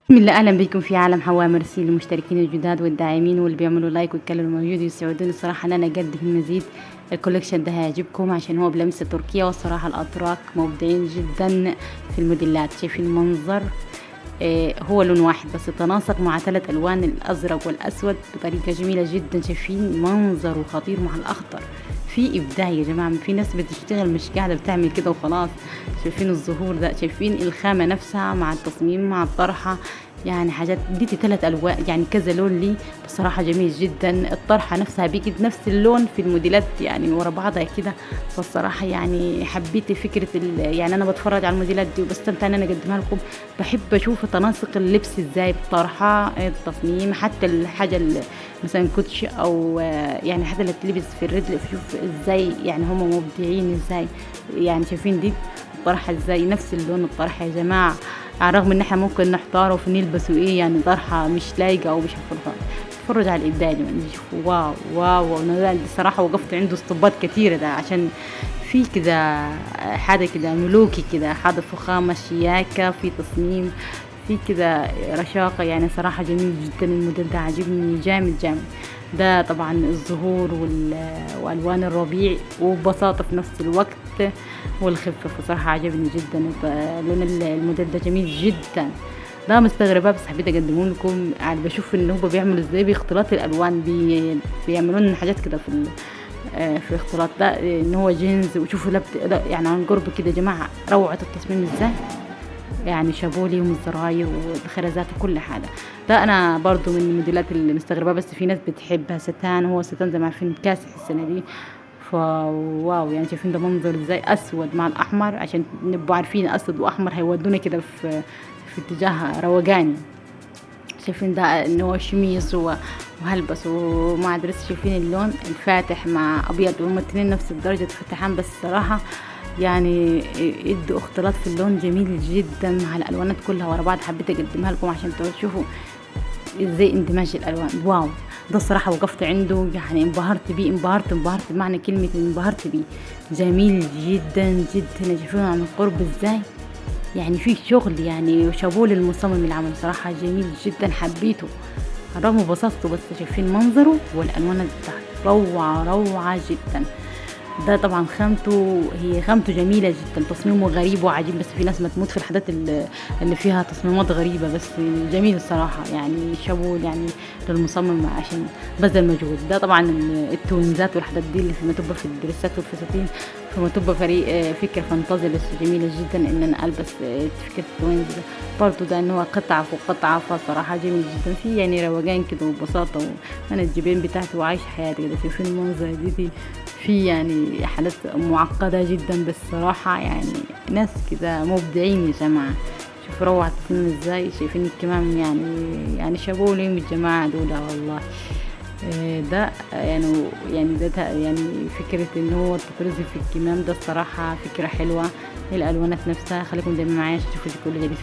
بسم الله، اهلا بكم في عالم حواء. ميرسي للمشتركين الجداد والداعمين واللي بيعملوا لايك ويتكلموا موجود يسعدوني الصراحه ان انا اقدم المزيد. الكوليكشن ده هيعجبكم عشان هو بلمسه تركيا، والصراحه الاتراك مبدعين جدا في الموديلات. شايفين المنظر؟ هو لون واحد بس تناسق مع 3 ألوان، الأزرق والأسود بطريقة جميلة جدا. شايفين منظر وخطير مع الأخضر، في إبداع يا جماعة. في ناس بتشتغل مش قاعدة بتعمل كده وخلاص. شايفين الظهور ده؟ شايفين الخامة نفسها مع التصميم مع الطرحة؟ يعني حاجات دي 3 ألوان، يعني كذا لون لي. بصراحة جميل جدا. الطرحة نفسها بيجي بنفس اللون في الموديلات يعني ورا بعضها كده. فالصراحة يعني حبيت فكرة يعني أنا بتفرج على الموديلات دي وبستمتع إن أنا أقدمها لكم. بحب أشوف تناسق اللبس إزاي، الطرحة، التصميم، حتى الحاجة مثلا كوتش أو يعني حتى اللي بتلبس في الرجل. شوف إزاي يعني هم مبدعين إزاي. يعني شايفين دي الطرحة إزاي نفس اللون الطرحة يا جماعة. على الرغم ان احنا ممكن نحتاره في نلبسه ايه، يعني طرحه مش لايقه او مش عارفه. اتفرج على الابداع اللي نشوف. واو واو، انا الصراحه وقفت عنده اسطوبات كتيره ده عشان في كده حاجه كده ملوكي كده، حاجه فخامه شياكه في تصميم، في كده رشاقه. يعني صراحه جميل جدا الموديل ده، عاجبني جامد جامد. ده طبعا الزهور والوان الربيع وببساطه في نفس الوقت والخفة. بصراحة عجبني جدا لون الموديل ده جميل جدا. ده مستغربة بس حبيت اقدمه لكم. يعني بشوف ان هو بيعملوا ازاي باختلاط الالوان، بيعملوا لنا حاجات كده في الاختلاط ده، ان هو جينز. وشوفوا يعني عن قرب كده يا جماعة روعة التصميم ازاي. يعني شابوه ليهم الزراير والخرزات وكل حاجة. ده انا برضو من الموديلات اللي مستغربة، بس في ناس بتحبها. ستان، هو ستان زي ما عارفين كاسح السنة دي. فواو، يعني شايفين ده منظر ازاي، اسود مع الاحمر، عشان نبقوا عارفين اسود واحمر هيودونا كده في اتجاه روجاني. شايفين ده ان هو شميس وهلبس ومع درس. شايفين اللون الفاتح مع ابيض، وهما الاتنين نفس درجة فتحان، بس صراحة يعني ادوا اختلاط في اللون جميل جدا مع الالوانات كلها ورا بعض. حبيت اقدمها لكم عشان تشوفوا ازاي اندماج الالوان. واو، ده الصراحه وقفت عنده يعني انبهرت بيه، انبهرت بمعنى كلمه انبهرت بيه. جميل جدا جدا. شايفينه عن القرب ازاي، يعني في شغل. يعني شابوه للمصمم اللي عمله، صراحه جميل جدا حبيته رغم بساطته. بس شايفين منظره والالوان بتاعته روعه جدا. ده طبعا خامته جميلة جدا. تصميمه غريب وعجيب، بس في ناس ما تموت في الحاجات اللي فيها تصميمات غريبة. بس جميل الصراحة، يعني شابوه يعني للمصمم عشان بذل مجهود. ده طبعا التوينزات والحاجات دي اللي فيما تبقى في الدريسات والفساتين، فيما تبقى فريق فكرة فانتازيا. بس جميلة جدا ان انا البس فكرة التوينز ده. برضه ده ان هو قطعة فوق قطعة، فصراحة جميل جدا. في يعني روجان كده وبساطة، وانا الجبين بتاعته وعايش حياتي كده. شايفين المنظر دي في يعني حالات معقدة جدا، بس صراحة يعني ناس كده مبدعين يا جماعة. شوف روعة التصميم ازاي. شايفين الكمام؟ يعني شابوه ليهم الجماعة دول والله. ده يعني ده يعني فكرة ان هو التطريز في الكمام ده الصراحة فكرة حلوة. الالوانات نفسها خليكم دايما معايا عشان تشوفوا كل جديد.